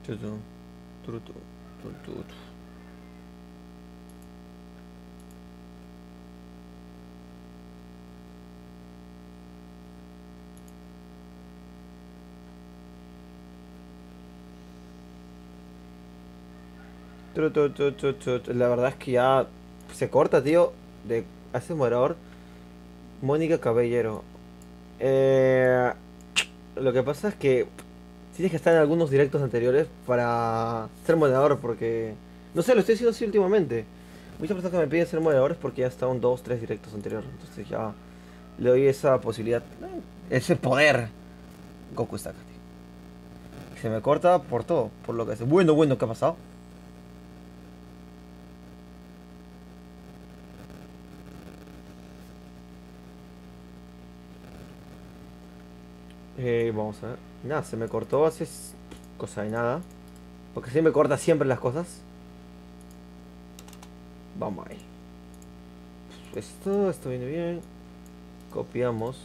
Tu, tu, tu, tu, tu, tu. La verdad es que ya se corta, tío. De hace moderador. Mónica Caballero. Eh, lo que pasa es que tienes que estar en algunos directos anteriores para ser moderador, porque no sé, lo estoy haciendo así últimamente. Muchas personas que me piden ser moderadores porque ya estaban 2, 3 directos anteriores. Entonces ya le doy esa posibilidad, ese poder. Goku está acá, tío. Se me corta por todo, por lo que hace. Bueno, bueno, ¿qué ha pasado? Vamos a ver. Nada, se me cortó hace cosa de nada. Porque se me corta siempre las cosas. Vamos ahí. Esto viene bien. Copiamos.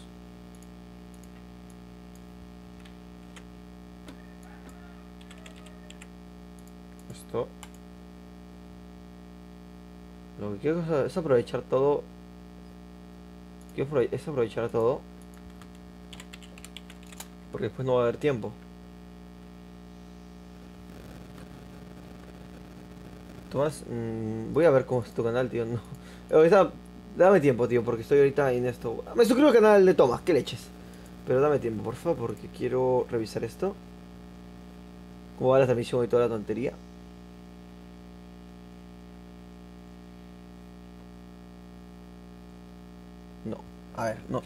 Esto. Lo que quiero es aprovechar todo. Es aprovechar todo. Porque después no va a haber tiempo. Tomás, voy a ver cómo es tu canal, tío. No. Ahorita, dame tiempo, tío, porque estoy ahorita en esto. Me suscribo al canal de Tomás, qué leches. Pero dame tiempo, por favor, porque quiero revisar esto. Cómo va la transmisión y toda la tontería. No, a ver, no.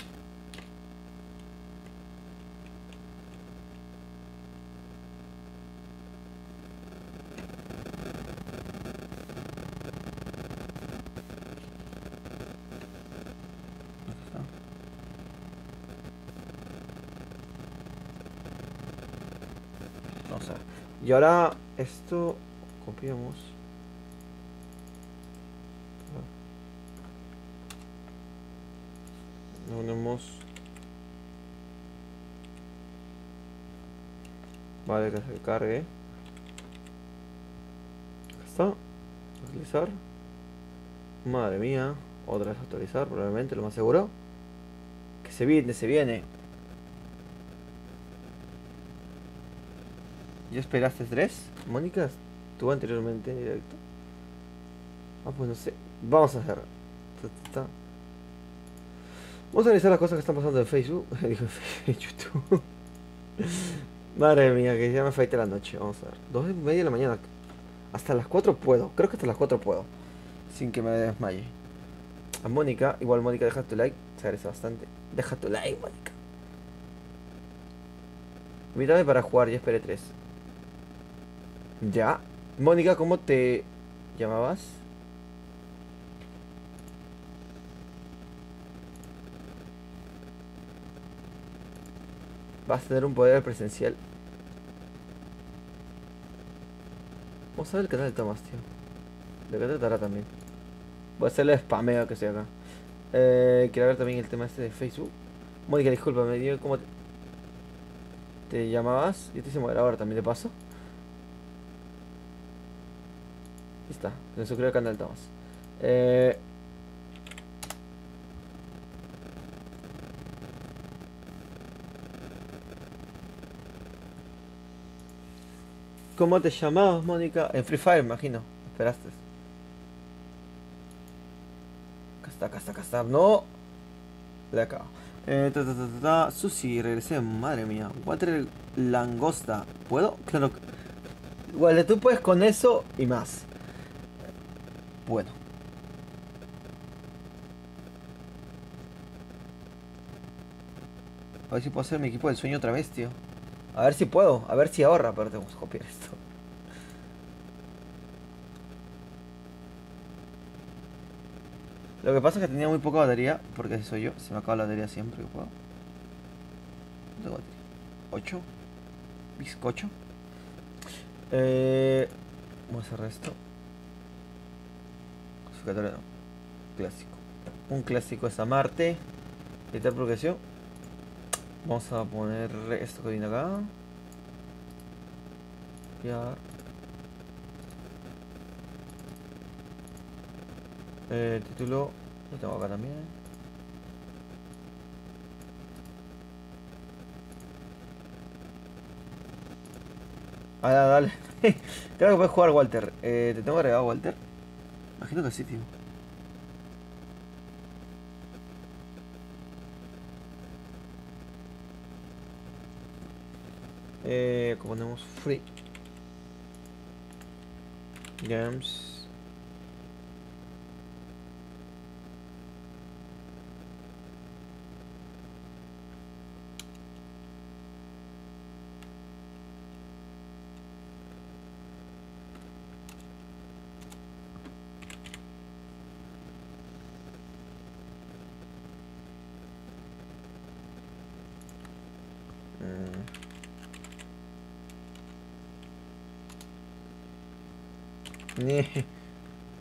Vamos a ver. Y ahora esto copiamos. Lo ponemos. Vale, que se cargue. Acá está. Utilizar. Madre mía. Otra vez actualizar, probablemente, lo más seguro. Que se viene, se viene. ¿Ya esperaste 3? Mónica estuvo anteriormente en directo. Ah, pues no sé. Vamos a hacer. Vamos a analizar las cosas que están pasando en Facebook. Digo, en YouTube. Madre mía, que ya me falta la noche. Vamos a ver. 2:30 de la mañana. Hasta las 4 puedo. Creo que hasta las 4 puedo. Sin que me desmaye. A Mónica, igual Mónica, deja tu like. Se agradece bastante. Deja tu like, Mónica. Invítame para jugar, ya esperé 3. Ya. Mónica, ¿cómo te llamabas? Vas a tener un poder presencial. Vamos a ver el canal de Tomás, tío. ¿De qué tratará también? Voy a hacerle spameo que sea acá. Quiero ver también el tema este de Facebook. Mónica, discúlpame, dime cómo te llamabas. Yo te hice moderador también, de paso. Ahí está, se suscribió al canal de Tomás. Eh, ¿Cómo te llamabas, Mónica? En Free Fire, imagino. Esperaste. Acá está, acá está, acá está. No. De acá. Susi, regresé. Madre mía. Water langosta. ¿Puedo? Claro. Vale, tú puedes con eso y más. Bueno. A ver si puedo hacer mi equipo del sueño otra vez, tío. A ver si puedo. A ver si ahorra. Pero tengo que copiar esto. Lo que pasa es que tenía muy poca batería. Porque si soy yo. Se me acaba la batería siempre que puedo. No tengo batería. 8. Bizcocho. Vamos a cerrar esto. Clasificatorio no. Clásico. Un clásico es Amarte. Editar progresión. Vamos a poner esto que viene acá. copiar. Título. Lo tengo acá también. Ah, dale. Creo que puedes jugar Walter. ¿Te tengo agregado Walter? Imagino que sí, tío. Ponemos free games.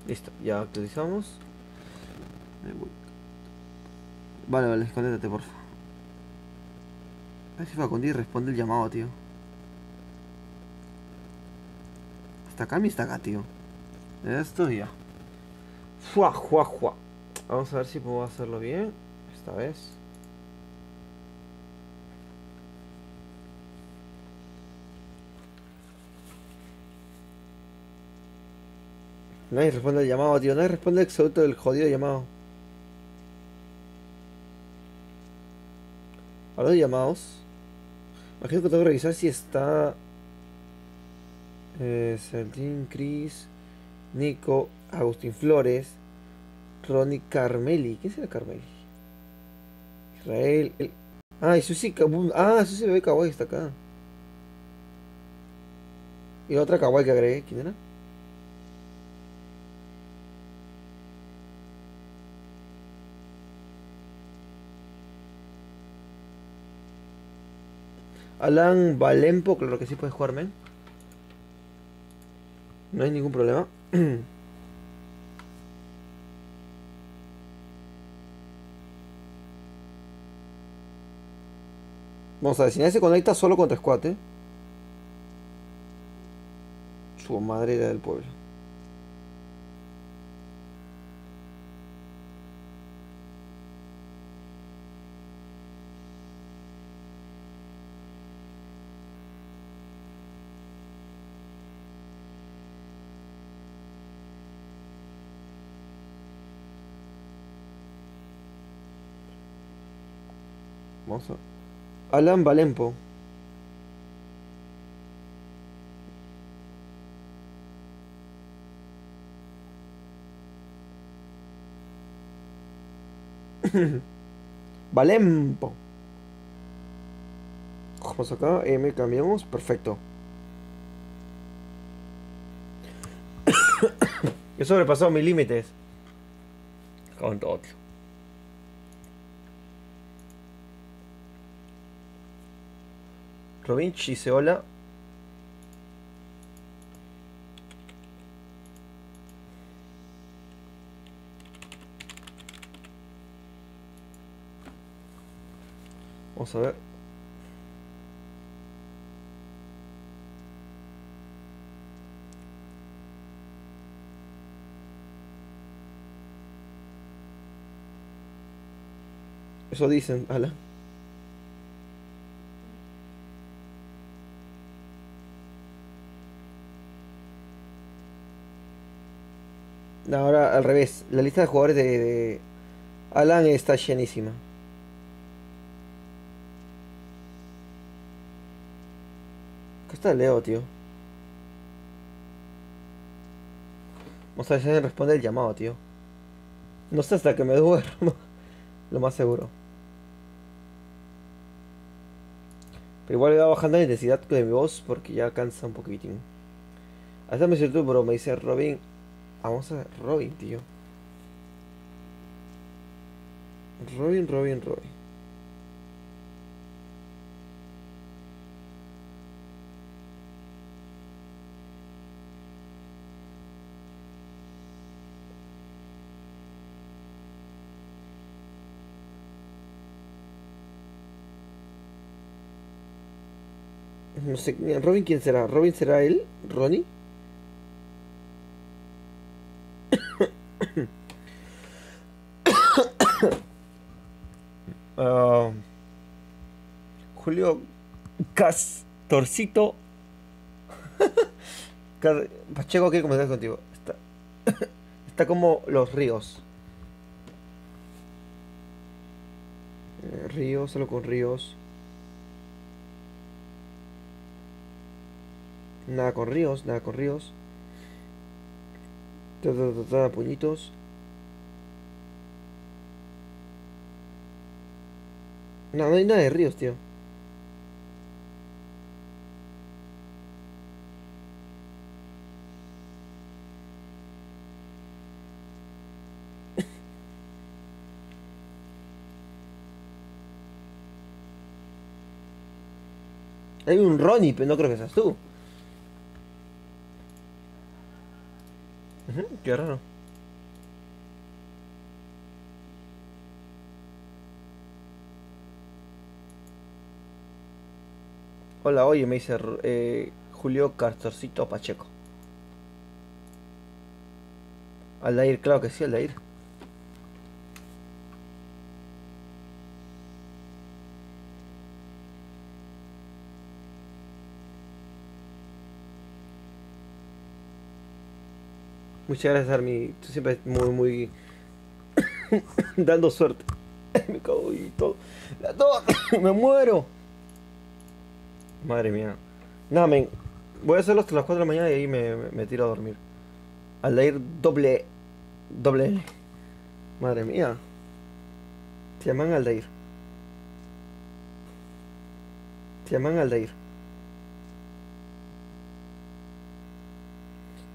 Listo, ya actualizamos. Vale, vale, conéctate, porfa. A ver si Facundi responde el llamado, tío. Está acá, mi está acá, tío. Esto ya. Fua, fua, fua. Vamos a ver si puedo hacerlo bien. Esta vez. Nadie responde el llamado, tío. Nadie responde el absoluto del jodido llamado. Hablando de llamados. Imagino que tengo que revisar si está. Celdín, Chris, Nico, Agustín Flores, Ronnie Carmeli. ¿Quién será Carmeli? Israel. Ah, y Susi Kabum. Ah, Susi Bebé Kawaii está acá. Y la otra Kawaii que agregué. ¿Quién era? Alan Valempo, claro que sí puedes jugarme. No hay ningún problema. Vamos a ver, si nadie se conecta solo contra Squad, ¿eh? Su madre era del pueblo. Vamos a... Alan Valempo. Valempo. Vamos acá, M cambiamos, perfecto. He sobrepasado mis límites. Con todo. Robin dice hola. Vamos a ver. Eso dicen, ala. No, ahora al revés. La lista de jugadores de Alan está llenísima. Acá está Leo, tío. Vamos a ver si me responde el llamado, tío. No sé hasta que me duermo. Lo más seguro. Pero igual voy a bajando la intensidad de mi voz porque ya cansa un poquitín. Hasta me siento, bro. Me dice Robin. Vamos a ver. Robin, tío. Robin, Robin, Robin. No sé, Robin, ¿quién será? ¿Robin será él? ¿Ronnie? Ah, Julio Castorcito Pacheco quiere comentar contigo. Está como los ríos. Ríos, solo con ríos. Nada con ríos, nada con ríos. Puñitos. No, no hay nada de ríos, tío. Hay un Ronnie, pero no creo que seas tú. Ujú, qué raro. Hola, oye, me dice Julio Castorcito Pacheco. Aldair, claro que sí, Aldair. Muchas gracias, Armi. Tú siempre muy dando suerte. Me cago y todo. La tos, me muero. Madre mía. Nada, men. Voy a hacerlo hasta las 4 de la mañana y ahí me tiro a dormir. Aldair doble L. Madre mía. Se llaman Aldair. Se llaman Aldair.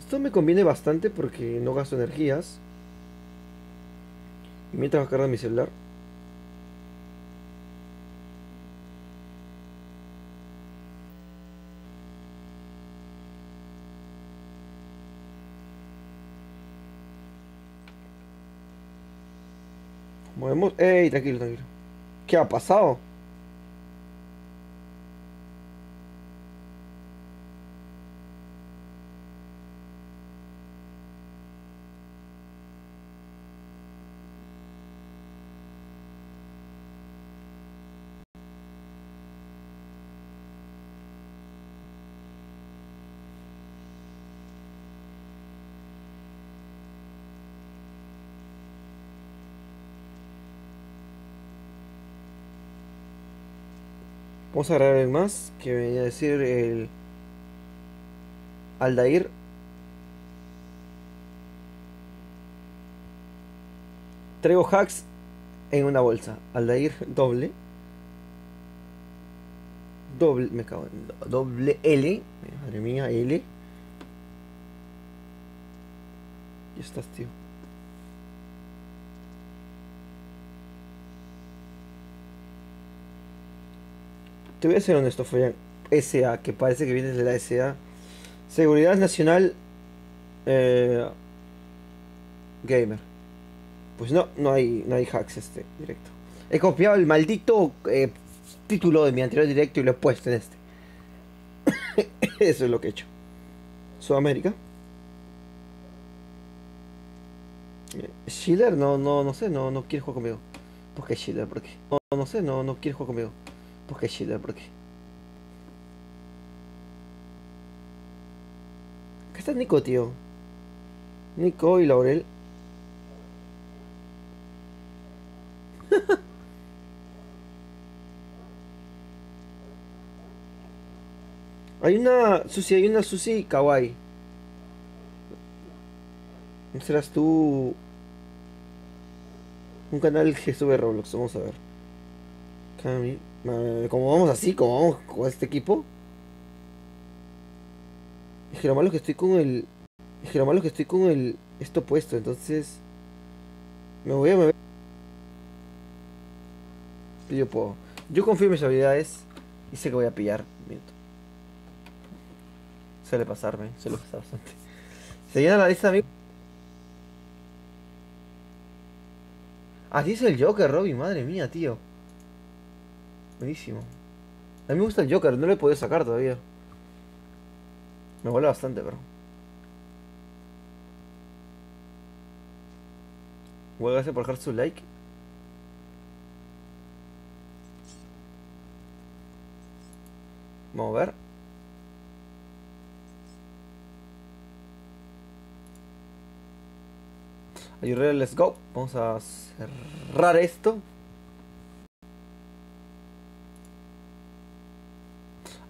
Esto me conviene bastante porque no gasto energías. Y mientras va cargando mi celular. Movemos. ¡Ey! Tranquilo, tranquilo. ¿Qué ha pasado? Vamos a agregar el más que venía a decir el Aldair. Traigo hacks en una bolsa. Aldair doble. Doble. Me cago en doble L. Madre mía, L. Y estás, tío. Te voy a ser honesto, Fabián. SA, que parece que viene de la SA. Seguridad Nacional Gamer. Pues no hay hacks directo. He copiado el maldito título de mi anterior directo y lo he puesto en este. Eso es lo que he hecho. Sudamérica. Schiller, no sé, no quiere jugar conmigo. ¿Por qué Schiller? ¿Por qué? No sé, no quiere jugar conmigo. ¿Por qué Schiller? ¿Por qué? Acá está Nico, tío. Nico y Laurel. Hay una Susi Kawaii. ¿No serás tú un canal que sube Roblox? Vamos a ver. Como vamos así, como vamos con este equipo. Es que lo malo es que estoy con el. Es que lo malo es que estoy con el. Esto puesto, entonces. Me voy. Yo puedo. Yo confío en mis habilidades y sé que voy a pillar. Miento. Suele pasar bastante. Se llena la lista, amigo. Así es el Joker, Robin, madre mía, tío. Buenísimo. A mí me gusta el Joker, no lo he podido sacar todavía. Me mola bastante, pero. Bueno, gracias por dejar su like. Vamos a ver. Are you ready? Let's go. Vamos a cerrar esto.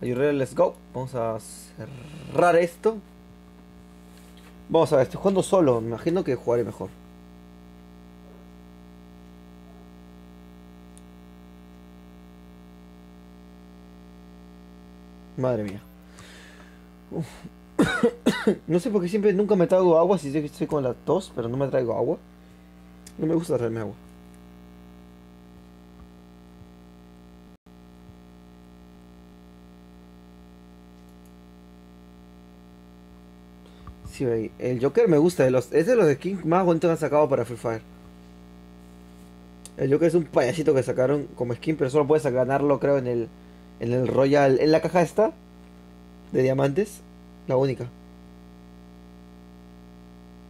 Are you ready? Let's go. Vamos a cerrar esto. Vamos a ver, estoy jugando solo. Me imagino que jugaré mejor. Madre mía. Uf. No sé por qué siempre nunca me traigo agua si sé que estoy con la tos, pero no me traigo agua. No me gusta traerme agua. Sí, wey, el Joker me gusta, es de los skins más bonitos que han sacado para Free Fire. El Joker es un payasito que sacaron como skin, pero solo puedes ganarlo, creo, en el Royal, en la caja esta de diamantes, la única.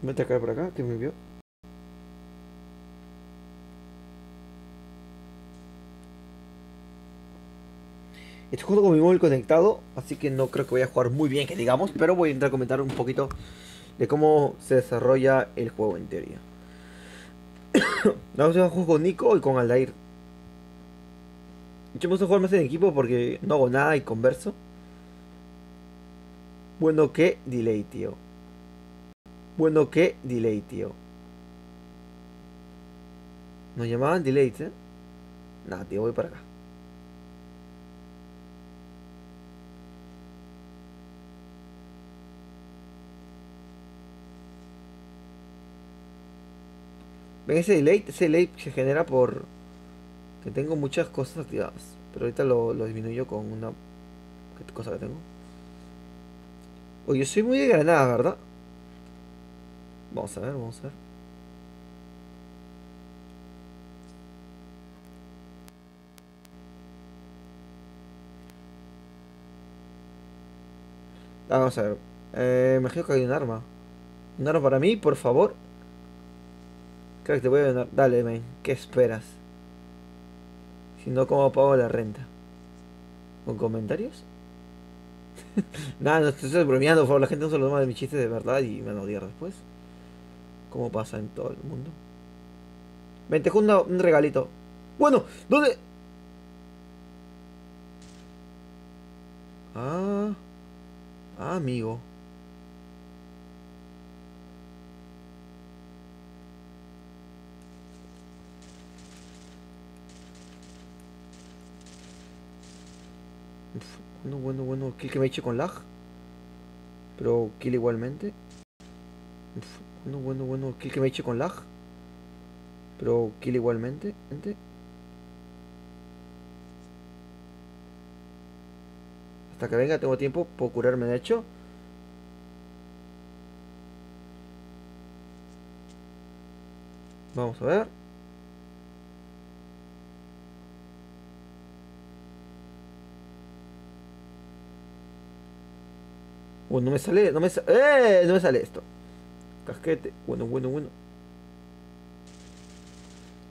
Vete a caer por acá, que me vio. Estoy jugando con mi móvil conectado, así que no creo que vaya a jugar muy bien, que digamos, pero voy a intentar comentar un poquito de cómo se desarrolla el juego en teoría. Vamos a jugar con Nico y con Aldair. Yo me gusta jugar más en equipo porque no hago nada y converso. Bueno, qué delay, tío. Bueno, qué delay, tío. Nos llamaban delays, ¿eh? Nada, tío, voy para acá. Ven, ese delay se genera por que tengo muchas cosas activadas. Pero ahorita lo disminuyo con una ¿qué cosa que tengo? Oye, yo soy muy de Granada, ¿verdad? Vamos a ver, vamos a ver. Vamos a ver. Me imagino que hay un arma. Un arma para mí, por favor. Creo que te voy a ganar. Dale, men. ¿Qué esperas? Si no, ¿cómo pago la renta? ¿Con comentarios? Nada, no estoy bromeando, por favor. La gente no se lo toma de mis chistes de verdad y me van a odiar después. Como pasa en todo el mundo. Ven, te dejo un regalito. Bueno, ¿dónde? Ah, amigo. Uf, bueno. Kill que me eche con lag. Pero kill igualmente. Uf, bueno. Kill que me eche con lag. Pero kill igualmente. Gente. Hasta que venga tengo tiempo. Puedo curarme de hecho. Vamos a ver. No me sale, no me sale. No me sale esto. Casquete. Bueno.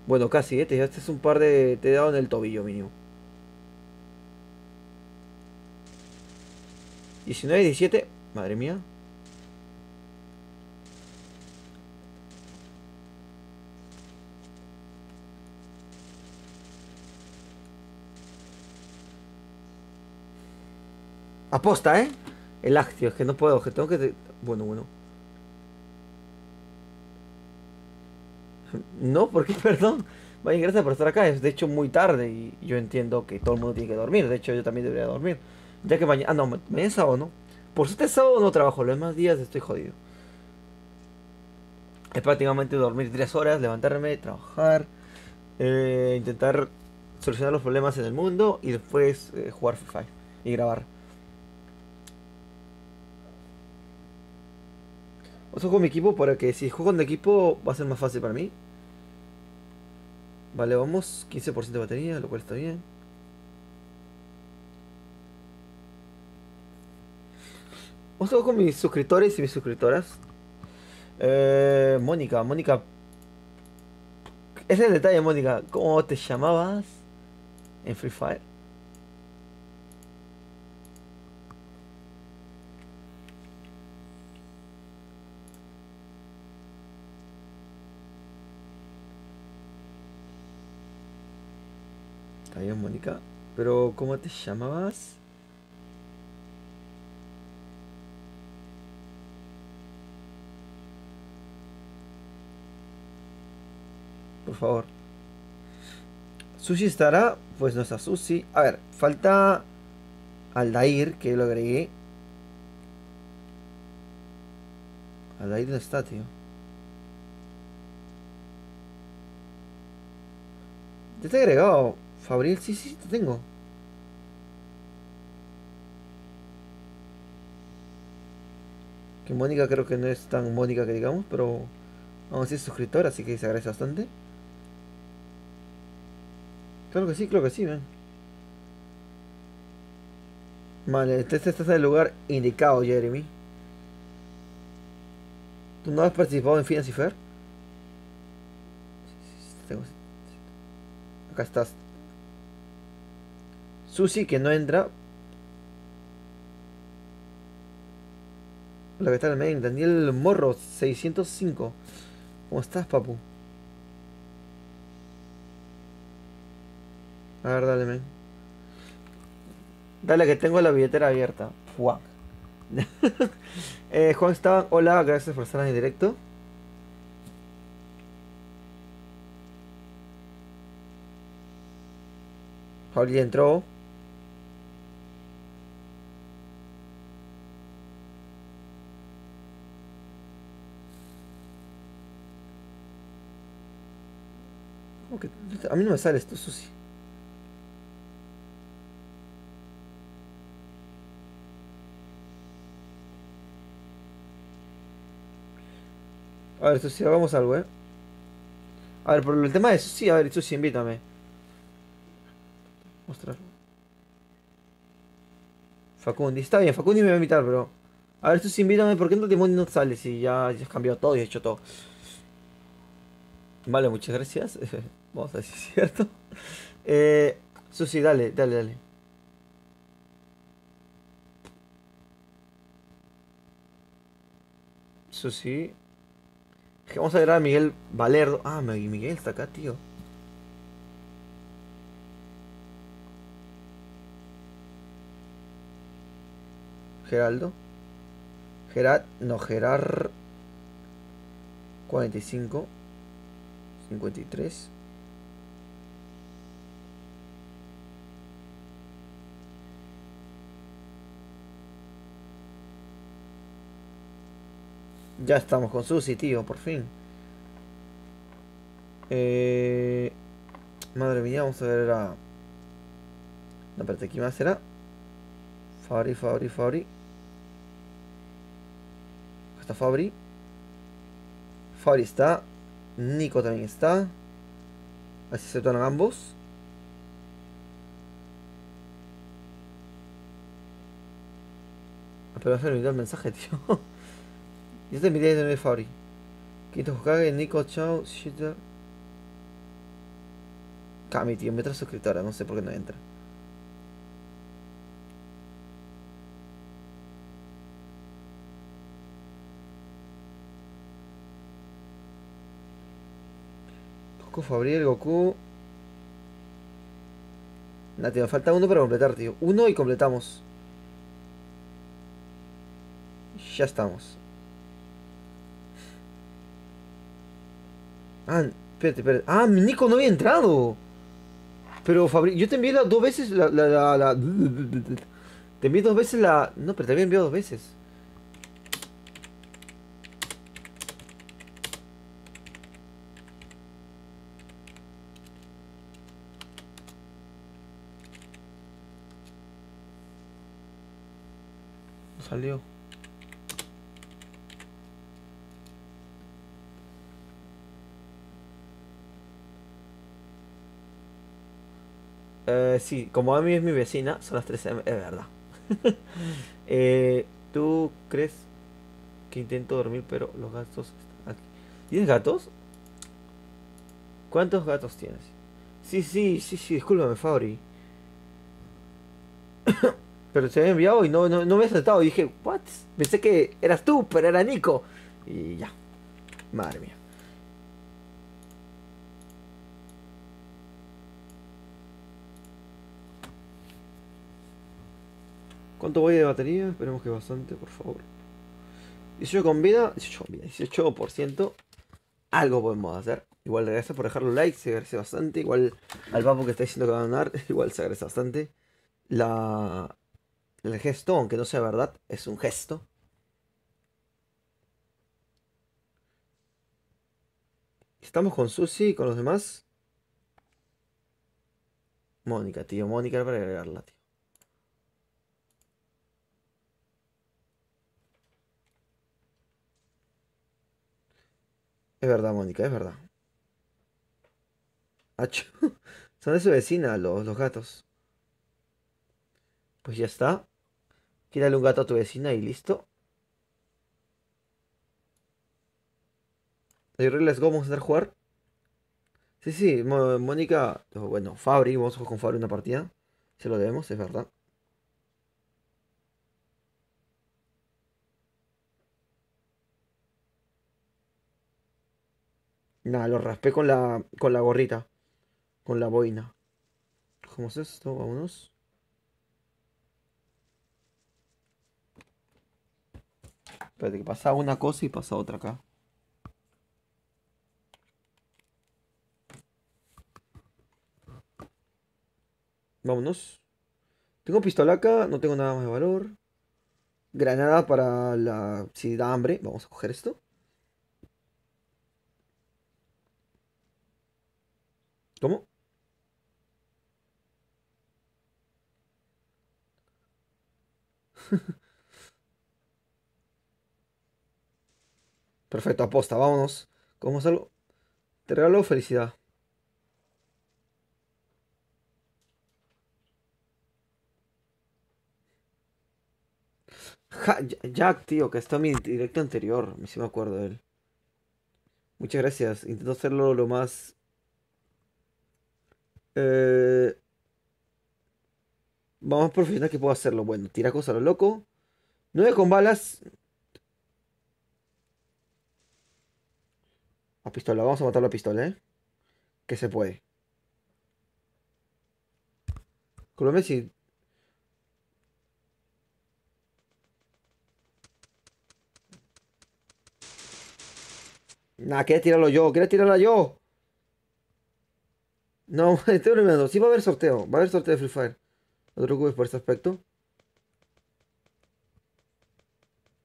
Bueno, casi, te llevaste un par de. Te he dado en el tobillo mínimo. 19, 17. Madre mía. Aposta, ¿eh? El actio, es que no puedo, que tengo que. Bueno. No, ¿por qué? Perdón. Vaya, gracias por estar acá. Es de hecho muy tarde y yo entiendo que todo el mundo tiene que dormir. De hecho, yo también debería dormir. Ya que mañana. Ah, no, mañana es sábado, ¿no? Por suerte sábado no trabajo. Los demás días estoy jodido. Es prácticamente dormir 3 horas, levantarme, trabajar, intentar solucionar los problemas en el mundo y después jugar Free Fire y grabar. Uso con mi equipo para que si juego con equipo va a ser más fácil para mí. Vale, vamos, 15% de batería, lo cual está bien. Vamos a ver con mis suscriptores y mis suscriptoras. Mónica, Mónica. Ese es el detalle, Mónica. ¿Cómo te llamabas en Free Fire? Está bien, Mónica. Pero, ¿cómo te llamabas? Por favor. Sushi estará. Pues no está Sushi. A ver, falta Aldair, que lo agregué. Aldair no está, tío. Ya te he agregado. Fabril, sí, sí, te tengo. Que Mónica creo que no es tan Mónica que digamos, pero aún así es suscriptor, así que se agradece bastante. Claro que sí, ven. Vale, este es el lugar indicado, Jeremy. ¿Tú no has participado en Fantasy Fair? Tengo- Acá estás. Susi, que no entra. Hola, ¿qué tal, men? Daniel Morro, 605. ¿Cómo estás, papu? A ver, dale, men. Dale, que tengo la billetera abierta. Fuck. Juan Esteban, hola, gracias por estar en directo. Paul ya entró. ¿Cómo que? A mí no me sale esto, Susi. A ver, Susi, hagamos algo, A ver, por el tema de Susi, a ver, Susi, invítame. Mostrar. Facundi, está bien, Facundi me va a invitar, pero. A ver, Susi, invítame, ¿por qué no Timón no sale si ya has cambiado todo y has hecho todo? Vale, muchas gracias. Vamos a ver si es cierto. Eh, Susi, dale, dale, dale. Susi. Es que vamos a ver a Miguel Valerdo. Ah, Miguel está acá, tío. Geraldo. Gerard. No, Gerard. 45. 53. Ya estamos con Susi, tío, por fin. Eh, Madre mía, vamos a ver a. No, espérate, ¿quién más será? Fabri, Fabri, Fabri. Acá está Fabri. Fabri está. Nico también está. Así se tornan ambos. Ah, pero se me olvidó el mensaje, tío. Yo te envié de Fabri. Quinto Hokage, Nico, Chao, Shooter. Kami, tío, me trae suscriptora, no sé por qué no entra. Goku, Fabriel, Goku. Nah, tío, me falta uno para completar, tío. Uno y completamos. Ya estamos. Ah, espérate, espérate. Ah, mi Nico no había entrado. Pero Fabri, yo te envié dos veces te envié dos veces la. No, pero te había enviado dos veces. No salió. Sí, como a mí es mi vecina, son las 3 AM, es verdad. ¿Tú crees que intento dormir, pero los gatos están aquí? ¿Tienes gatos? ¿Cuántos gatos tienes? Sí, sí, sí, sí, discúlpame, Fabri. Pero se había enviado y no me he saltado. Y dije, ¿what? Pensé que eras tú, pero era Nico. Y ya, madre mía. ¿Cuánto voy de batería? Esperemos que bastante, por favor. 18 con vida, 18 con vida, 18%. Algo podemos hacer. Igual gracias por dejar los likes, se agradece bastante. Igual al papo que está diciendo que va a donar, igual se agradece bastante. La, el gesto, aunque no sea verdad, es un gesto. Estamos con Susi y con los demás. Mónica, tío, Mónica para agregarla, tío. Es verdad, Mónica, es verdad. Acho. Son de su vecina, los gatos. Pues ya está. Tírale un gato a tu vecina y listo. Y let's go, vamos a intentar jugar. Sí, sí, Mónica, bueno, Fabri, vamos a jugar con Fabri una partida. Se lo debemos, es verdad. Nada, lo raspé con la gorrita, con la boina. ¿Cómo es esto? Vámonos. Espérate, que pasa una cosa y pasa otra acá. Vámonos. Tengo pistola acá, no tengo nada más de valor. Granada para la... si da hambre, vamos a coger esto. ¿Cómo? Perfecto, aposta, vámonos. ¿Cómo salgo? Te regalo felicidad. Jack, tío, que está en mi directo anterior. Si me acuerdo de él. Muchas gracias. Intento hacerlo lo más... Eh, vamos profesional que puedo hacerlo. Bueno, tira cosas a lo loco. 9 con balas. A pistola, vamos a matar la pistola, ¿eh? Que se puede. Colombia si... Nah, quería tirarlo yo, quería tirarla yo. No, estoy bromeando. Sí va a haber sorteo. Va a haber sorteo de Free Fire. No te preocupes por ese aspecto.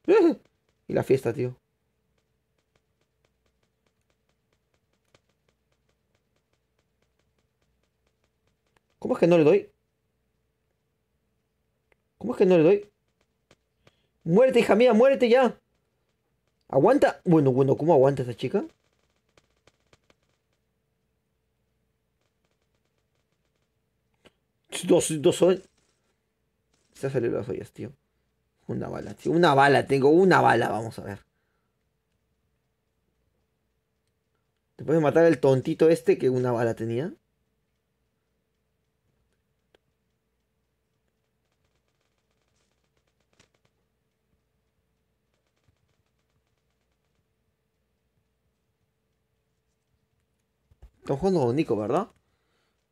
Y la fiesta, tío. ¿Cómo es que no le doy? ¿Cómo es que no le doy? Muérete, hija mía, muérete ya. ¿Aguanta? Bueno, bueno, ¿cómo aguanta esta chica? Dos son. Se ha salido las ollas, tío. Una bala, tío. Una bala, tengo una bala, vamos a ver. ¿Te puedes matar el tontito este que una bala tenía? Estamos jugando con Nico, ¿verdad?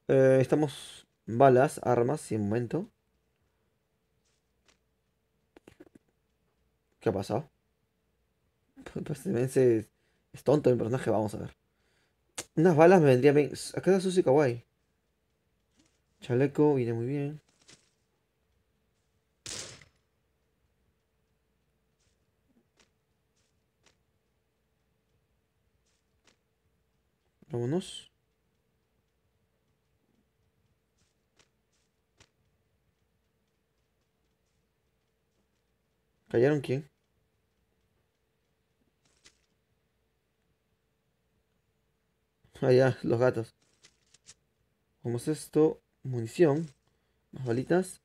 Estamos balas, armas, sí, un momento. ¿Qué ha pasado? Pues es tonto el personaje, vamos a ver. Unas balas me vendrían bien. Acá está Susi Kawaii. Chaleco, viene muy bien. Vámonos. ¿Callaron quién? Allá, los gatos. Vamos esto. Munición. Más balitas.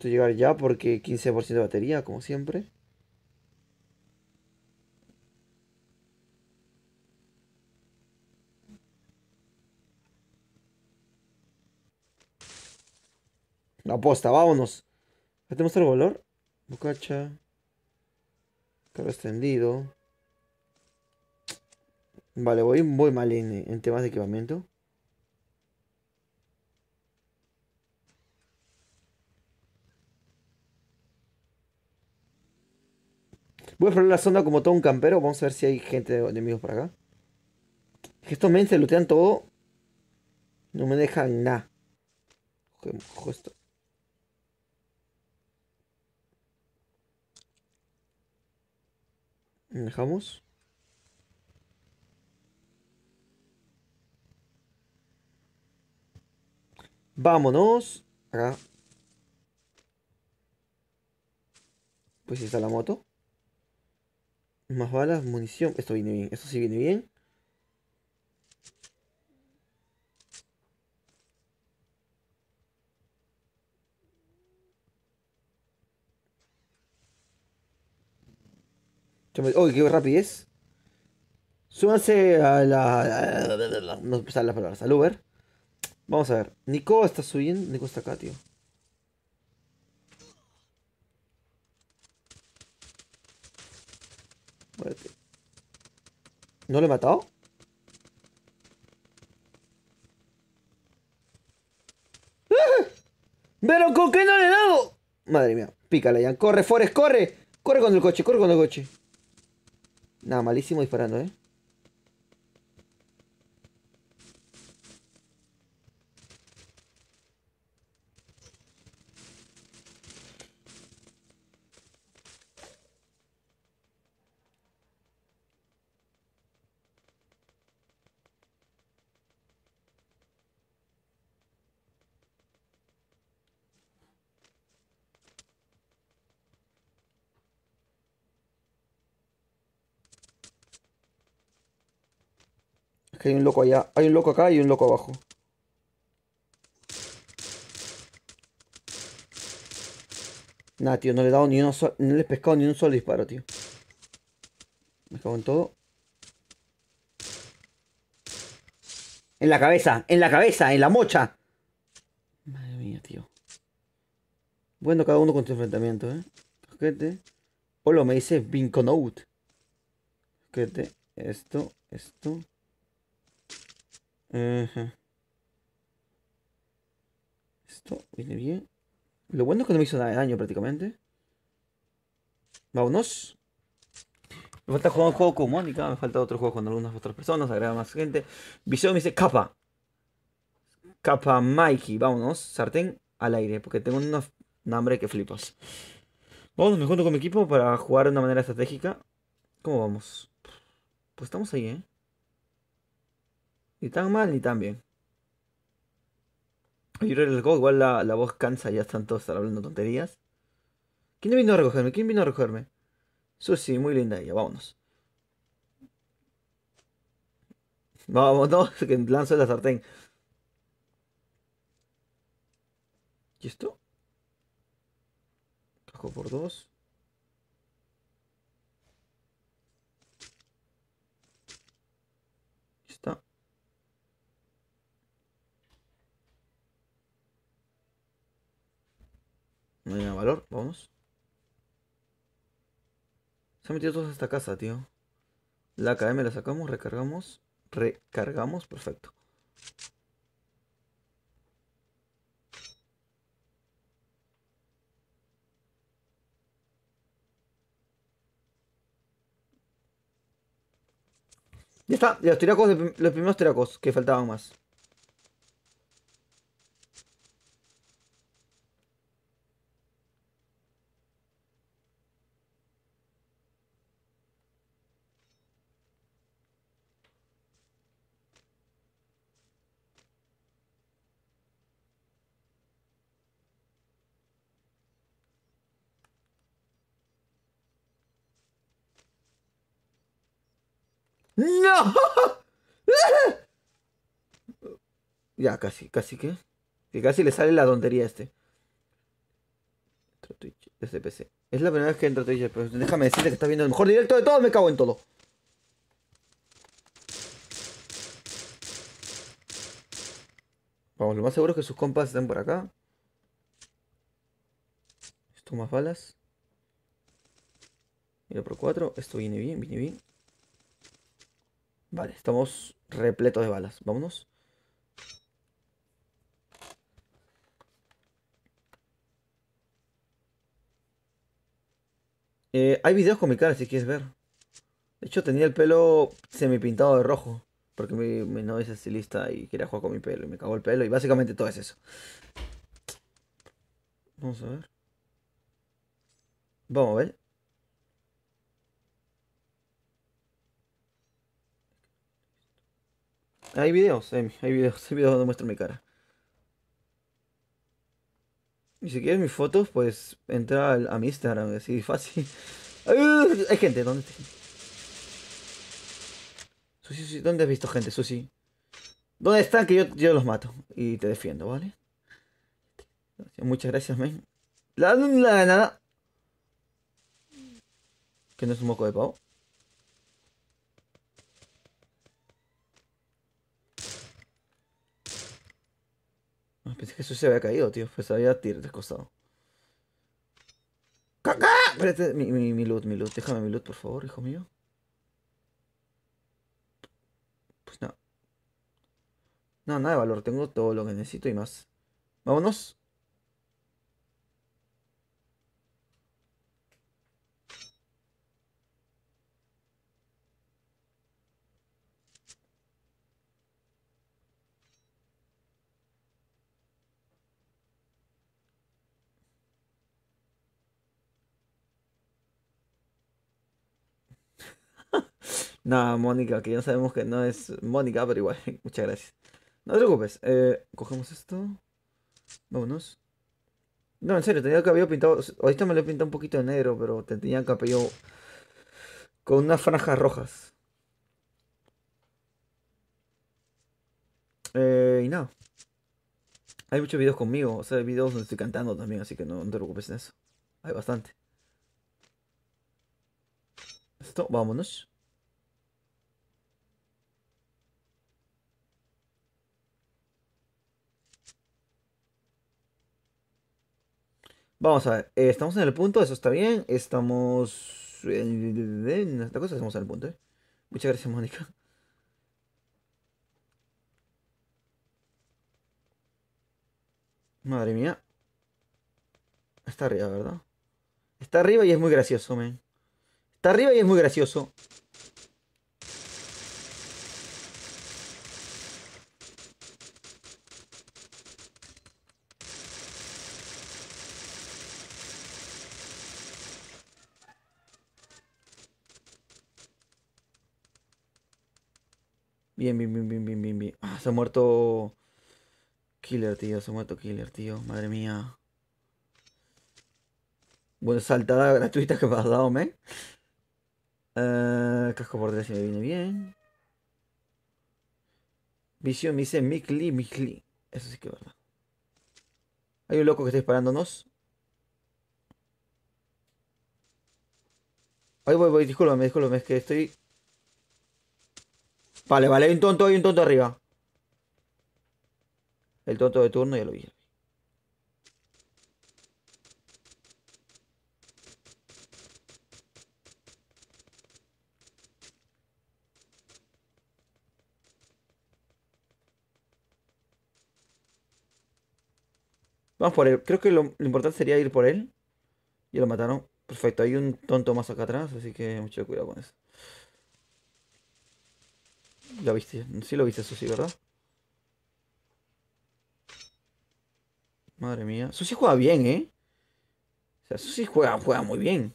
Necesito llegar ya porque 15% de batería, como siempre. Aposta, vámonos. ¿Ya tenemos el valor? Bocacha. Carro extendido. Vale, voy mal en temas de equipamiento. Voy a explorar la zona como todo un campero. Vamos a ver si hay gente de enemigos por acá. Es que estos men se lootean todo. No me dejan nada. Cojo esto. Dejamos. Vámonos. Acá. Pues está la moto. Más balas, munición. Esto viene bien. Esto sí viene bien. ¡Uy, qué rapidez! Súbanse a la... No salen las palabras. Al Uber. Vamos a ver. Nico está subiendo. Nico está acá, tío. Muérete. ¿No lo he matado? ¿Pero con qué no le he dado? Madre mía. Pícala ya. Corre, Forest, corre. Corre con el coche, corre con el coche. Nada, malísimo disparando, ¿eh? Es que hay un loco allá. Hay un loco acá y un loco abajo. Nada, tío, no le he dado ni uno no le he pescado ni un solo disparo, tío. Me cago en todo. En la cabeza, en la mocha. Madre mía, tío. Bueno, cada uno con su enfrentamiento, ¿eh? Ojete. Olo me dice Vinconote. Ojete. Esto. Ajá. Esto viene bien. Lo bueno es que no me hizo nada de daño prácticamente. Vámonos. Me falta jugar un juego con Mónica, me falta otro juego con algunas otras personas, agrega más gente. Viseo me dice capa. Capa Mikey, vámonos. Sartén al aire, porque tengo una hambre que flipas. Vamos, me junto con mi equipo para jugar de una manera estratégica. ¿Cómo vamos? Pues estamos ahí, ¿eh? Ni tan mal ni tan bien. Yo creo que el juego igual la voz cansa, ya están todos hablando tonterías. ¿Quién vino a recogerme? ¿Quién vino a recogerme? Susi, muy linda ella, vámonos. Vámonos, que lanzo la sartén. ¿Y esto? Cajo por dos. Ya está. No hay nada de valor, vámonos. Se han metido todos a esta casa, tío. La KM la sacamos, recargamos. Recargamos, perfecto. Ya está, ya los tiracos, los primeros tiracos, que faltaban más. ¡No! Ya, casi, casi que. Que casi le sale la tontería a este. directo a Twitch desde PC. Es la primera vez que entro a Twitch, pero déjame decirte que estás viendo el mejor directo de todos, me cago en todo. Vamos, lo más seguro es que sus compas estén por acá. Esto más balas. Mira por 4. Esto viene bien, viene bien. Vale, estamos repletos de balas. Vámonos. Hay videos con mi cara si quieres ver. De hecho, tenía el pelo semi pintado de rojo. Porque mi novia es estilista y quería jugar con mi pelo. Y me cagó el pelo. Y básicamente todo es eso. Vamos a ver. Vamos a ver. Hay videos, Emi. Hay videos donde muestro mi cara. Y si quieres mis fotos, pues entra a mi Instagram. Así fácil. Hay gente, ¿dónde está? Susi, Susi, ¿dónde has visto gente, Susi? ¿Dónde están que yo los mato? Y te defiendo, ¿vale? Muchas gracias, men. Nada. Que no es un moco de pavo. Ah, pensé que Susi se había caído, tío. Pues había tirado descostado. ¡Caca! Espérate, mi loot, mi loot. Déjame mi loot, por favor, hijo mío. Pues no. No, nada de valor. Tengo todo lo que necesito y más. Vámonos. Nada, Mónica, que ya sabemos que no es Mónica, pero igual. Muchas gracias. No te preocupes. Cogemos esto. Vámonos. No, en serio, tenía el cabello pintado. Ahorita me lo he pintado un poquito de negro, pero tenía el cabello con unas franjas rojas. Y nada. Hay muchos videos conmigo. O sea, hay videos donde estoy cantando también, así que no te preocupes en eso. Hay bastante. Esto, vámonos. Vamos a ver. Estamos en el punto, eso está bien. Estamos. En esta cosa estamos en el punto, ¿eh? Muchas gracias, Mónica. Madre mía. Está arriba, ¿verdad? Está arriba y es muy gracioso, men. Está arriba y es muy gracioso. Bien, bien, bien, bien, bien, bien, bien. Ah, se ha muerto Killer, tío. Se ha muerto Killer, tío. Madre mía. Buena saltada gratuita que me has dado, men. Casco por detrás si me viene bien. Visión me dice Mikli, Mikli. Eso sí que es verdad. Hay un loco que está disparándonos. Ahí voy, discúlpame, es que estoy. Vale, vale, hay un tonto arriba. El tonto de turno ya lo vi. Vamos por él. Creo que lo importante sería ir por él. Ya lo mataron. Perfecto, hay un tonto más acá atrás, así que mucho cuidado con eso. Lo viste, sí lo viste, eso sí, ¿verdad? Madre mía. Susi juega bien, ¿eh? O sea, Susi juega muy bien.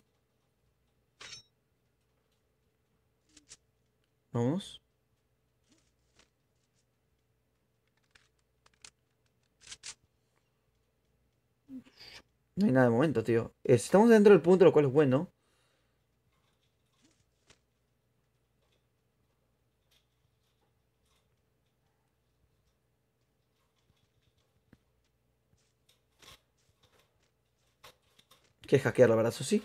Vamos. No hay nada de momento, tío. Estamos dentro del punto, lo cual es bueno. Que hackear, la verdad, eso sí.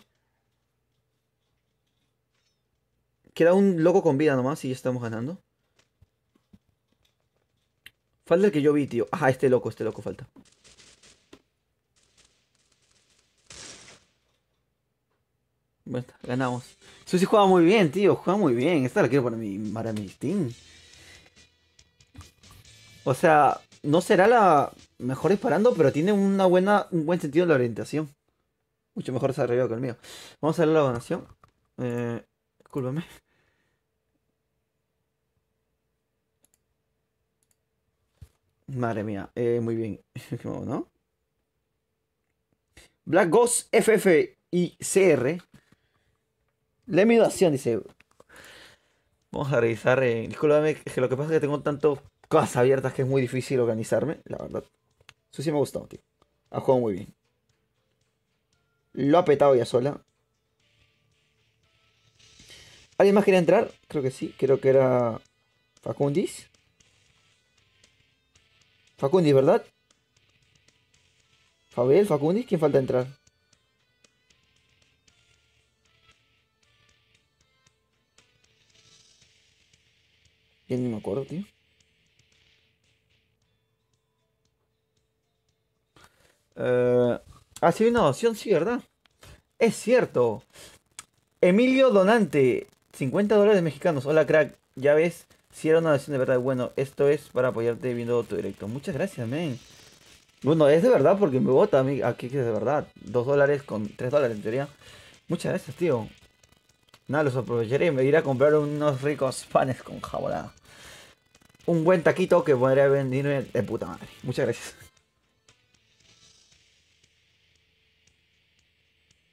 Queda un loco con vida nomás y ya estamos ganando. Falta el que yo vi, tío. Ajá, este loco falta. Bueno, ganamos. Susi juega muy bien, tío. Juega muy bien. Esta la quiero para mi Steam. O sea, no será la mejor disparando, pero tiene un buen sentido de la orientación. Mucho mejor desarrollado que el mío. Vamos a ver la donación. Discúlpame. Madre mía, muy bien. ¿No? Black Ghost FFICR. La donación dice. Vamos a revisar. Discúlpame, es que lo que pasa es que tengo tantas cosas abiertas que es muy difícil organizarme, la verdad. Eso sí me ha gustado, tío. Ha jugado muy bien. Lo ha petado ya sola. ¿Alguien más quería entrar? Creo que sí. Creo que era Facundis. Facundis, ¿verdad? Fabel, Facundis. ¿Quién falta entrar? Ya ni me acuerdo, tío. Sí, una donación, sí, ¿verdad? Es cierto. Emilio Donante. $50 mexicanos. Hola, crack. Ya ves, si era una donación de verdad. Bueno, esto es para apoyarte viendo tu directo. Muchas gracias, men. Bueno, es de verdad porque me vota a mí. Aquí que es de verdad. $2 con $3 en teoría. Muchas gracias, tío. Nada, los aprovecharé y me iré a comprar unos ricos panes con jabonada. Un buen taquito que podría venirme de puta madre. Muchas gracias.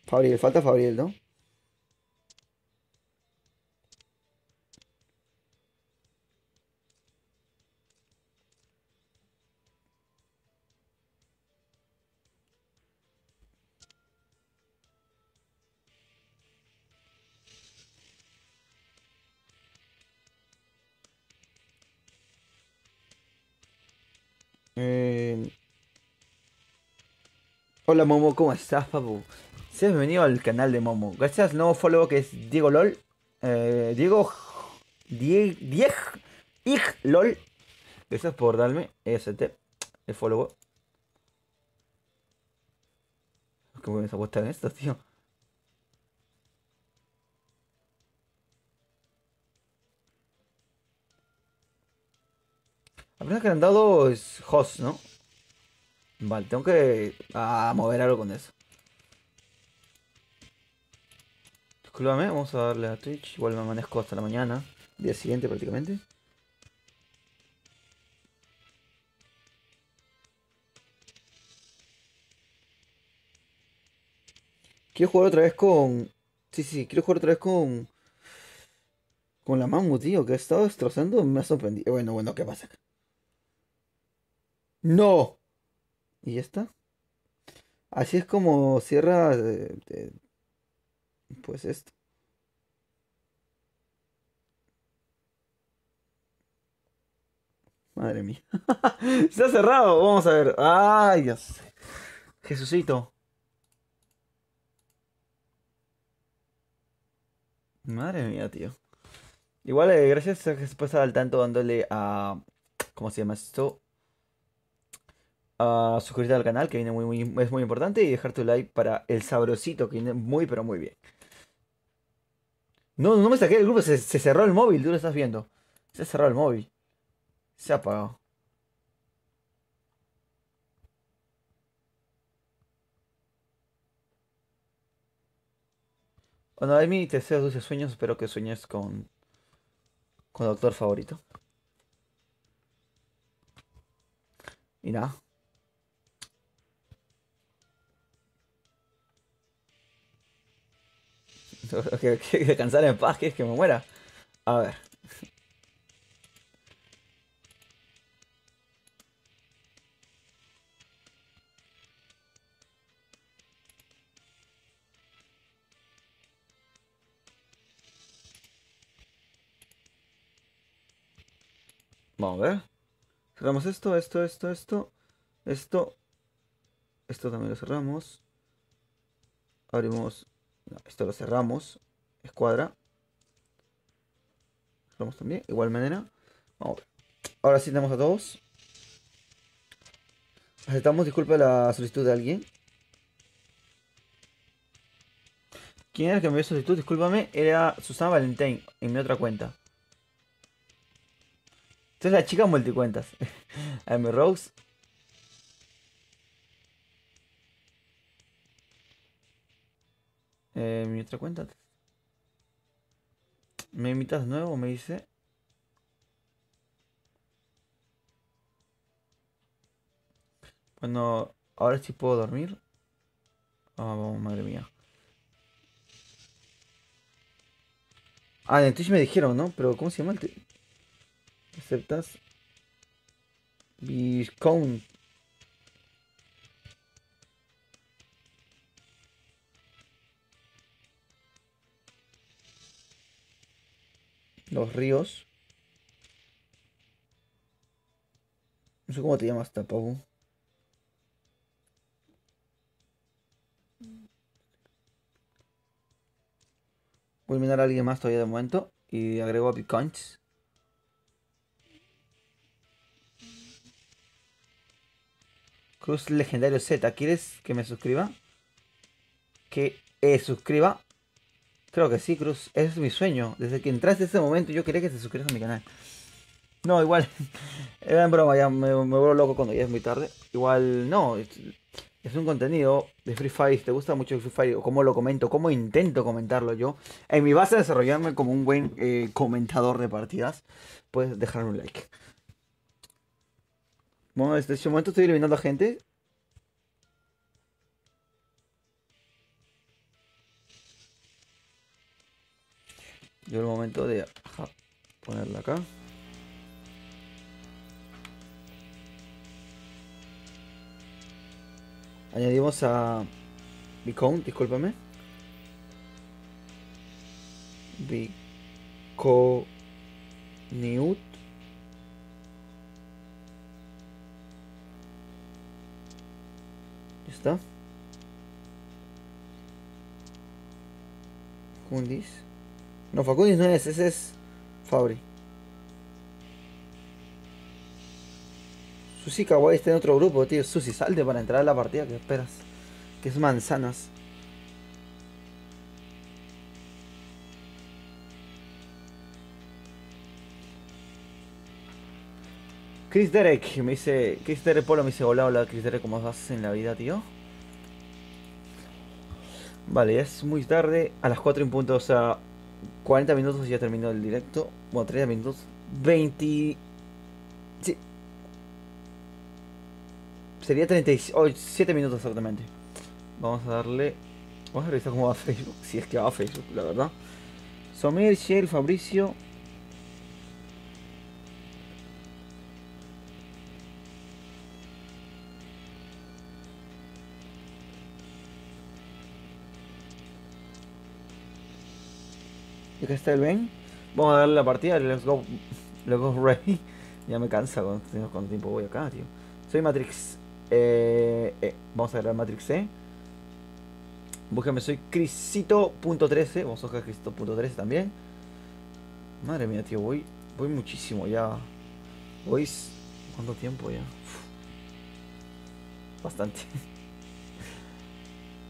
Fabriel, falta Fabriel, ¿no? Eh, Hola Momo, ¿cómo estás, papu? Seas bienvenido al canal de Momo. Gracias al nuevo follow que es Diego LOL. Diego. Dieg. Ig LOL. Gracias por darme el follow. ¿Cómo me apuestan estos, tío? Apenas que le han dado es host, ¿no? Vale, tengo que mover algo con eso. Discúlpame, vamos a darle a Twitch. Igual me amanezco hasta la mañana. Día siguiente prácticamente. Quiero jugar otra vez con... Sí, quiero jugar otra vez con la Mamu, tío, que ha estado destrozando. Me ha sorprendido. Bueno, ¿qué pasa? ¡No! ¿Y ya está? Así es como cierra... pues esto. Madre mía. Se ha cerrado. Vamos a ver. Ay, Dios. Jesucito. Madre mía, tío. Igual, gracias a que se pasa al tanto dándole a... ¿Cómo se llama esto? A suscribirte al canal, que viene es muy importante. Y dejar tu like para el sabrosito, que viene muy, pero muy bien. No, no me saqué del grupo. Se cerró el móvil. Tú lo estás viendo. Se ha cerrado el móvil. Se ha apagado. Bueno, Amy, te deseo dulces sueños. Espero que sueñes con Doctor Favorito. Y nada. Que descansar en paz, ¿quieres que me muera? A ver. Vamos a ver. Cerramos esto. Esto también lo cerramos. Abrimos. No, esto lo cerramos. Escuadra. Cerramos también. Igual manera. Vamos a ver. Ahora sí tenemos a todos. Aceptamos, disculpa la solicitud de alguien. ¿Quién era el que me dio solicitud? Discúlpame. Era Susana Valentín en mi otra cuenta. Entonces la chica multicuentas. AM Rose. Mi otra cuenta. ¿Me invitas nuevo? Me dice. Bueno, ahora sí puedo dormir. Oh, madre mía. Ah, en Twitch me dijeron, ¿no? Pero ¿cómo se llama el ¿Aceptas? Viscount. Los ríos. No sé cómo te llamas, Tapabu. Voy a eliminar a alguien más todavía de momento. Y agrego a Bitcoins. Cruz Legendario Z. ¿Quieres que me suscriba? Que suscriba. Creo que sí, Cruz. Es mi sueño. Desde que entraste ese momento yo quería que te suscribas a mi canal. No, igual. Era en broma, ya me vuelvo loco cuando ya es muy tarde. Igual, no. Es un contenido de Free Fire. Si te gusta mucho el Free Fire, o cómo lo comento, cómo intento comentarlo yo. En mi base de desarrollarme como un buen comentador de partidas, puedes dejarme un like. Bueno, desde este momento estoy eliminando a gente. Yo el momento de ponerla acá. Añadimos a Bicon, discúlpame. Biconiut. Ya está. Facundis. No, Facundis no es, ese es Fabri. Susi Kawaii está en otro grupo, tío. Susi, salte para entrar a la partida, ¿qué esperas? Que es manzanas. Chris Derek me dice. Chris Derek Polo me dice: Hola, hola, Chris Derek, ¿cómo vas en la vida, tío? Vale, ya es muy tarde. A las 4 en punto, o sea, 40 minutos ya terminó el directo. Bueno, 30 minutos. 20. Sí, sería 37 minutos exactamente. Vamos a darle. Vamos a revisar cómo va Facebook. Si es que va a Facebook, la verdad. Somir, Shell, Fabricio. Y acá está el Ben. Vamos a darle la partida. Let's go. Let's go ready. Ya me cansa con tiempo voy acá, tío. Soy Matrix. Vamos a agarrar Matrix C. Búsquenme, soy Crisito.13. Vamos a buscar Crisito.13 también. Madre mía, tío, voy muchísimo ya. Voy. ¿Cuánto tiempo ya? Uf, bastante.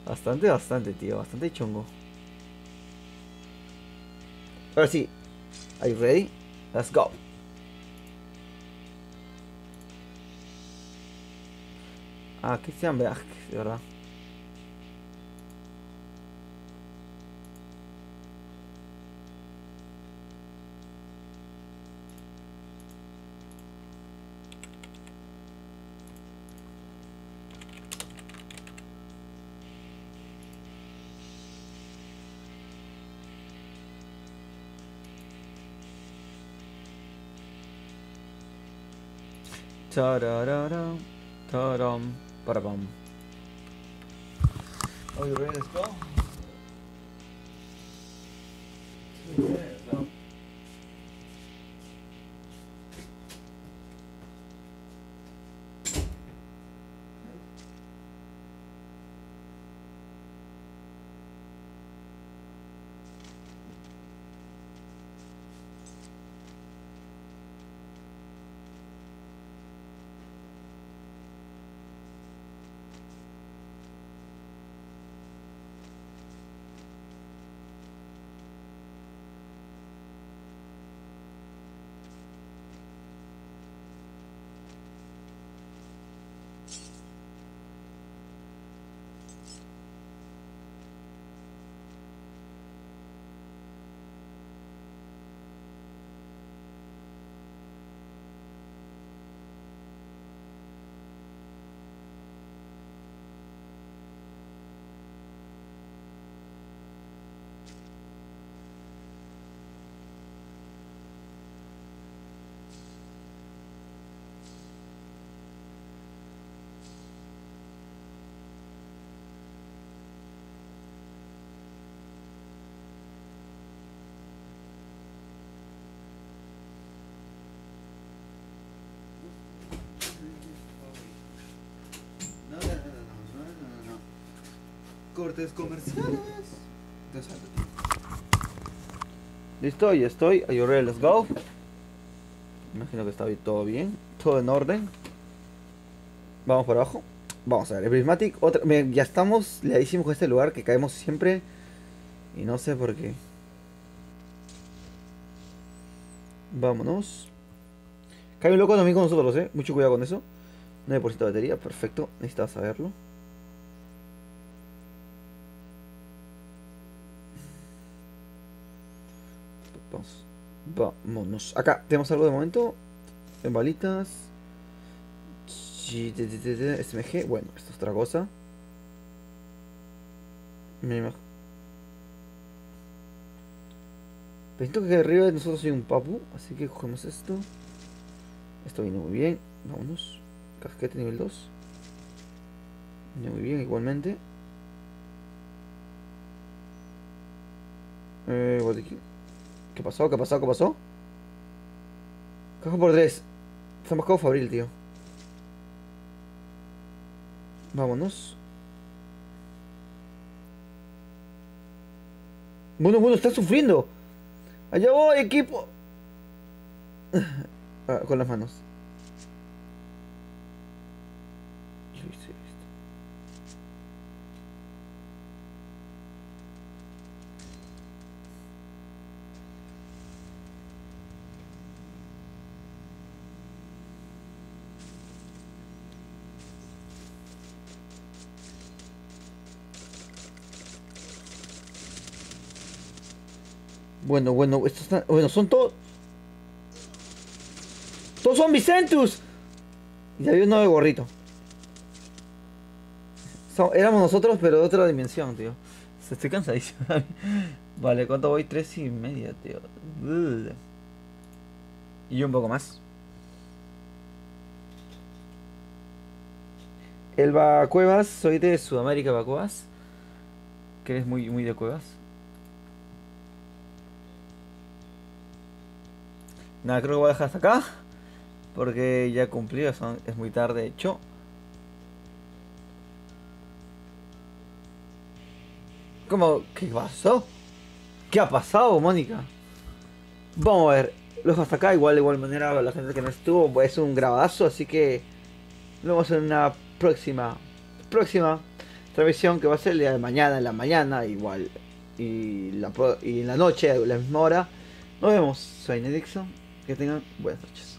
Bastante, tío. Bastante chungo. Ahora sí. Are you ready? Let's go. Ah, Christian Berg, de verdad. Tararara, taram, parapam. Are you ready? Let's go. Let's go. cortes comerciales. Entonces, Listo, ya estoy. Are you ready? Let's go. Imagino que está todo bien. Todo en orden. Vamos por abajo. Vamos a ver, el Prismatic. Otra. Miren, ya estamos liadísimos con este lugar que caemos siempre. Y no sé por qué. Vámonos. Cae un loco también con nosotros, Mucho cuidado con eso. 9% de batería, perfecto. Necesitaba saberlo. Vamos. Vámonos. Acá tenemos algo de momento. En balitas. SMG. Bueno, esto es otra cosa. Me imagino. Siento que arriba de nosotros hay un papu. Así que cogemos esto. Esto viene muy bien. Vámonos. Casquete nivel 2. Viene muy bien igualmente. Botiquín. ¿Qué pasó? ¿Qué pasó? ¿Qué pasó? Caja por 3. Está más caro Fabril, tío. Vámonos. Bueno, está sufriendo. Allá voy, equipo. Con las manos. Listo. Bueno, estos están. Bueno, son todos. ¡Todos son Vicentus! Y había uno de gorrito. Éramos nosotros, pero de otra dimensión, tío. Estoy cansadísimo. Vale, ¿cuánto voy? 3,5, tío. Y yo un poco más. Elba Cuevas, soy de Sudamérica, Elba Cuevas. Que eres muy de cuevas. Nada, creo que voy a dejar hasta acá. Porque ya cumplí, es muy tarde, de hecho. ¿Cómo? ¿Qué pasó? ¿Qué ha pasado, Mónica? Vamos a ver. Lo dejo hasta acá, de igual manera la gente que no estuvo, pues es un grabadazo, así que lo vemos en una próxima transmisión que va a ser el día de mañana, en la mañana, igual. Y en la noche, a la misma hora. Nos vemos. Soy Nedixon. Que tengan buenas noches.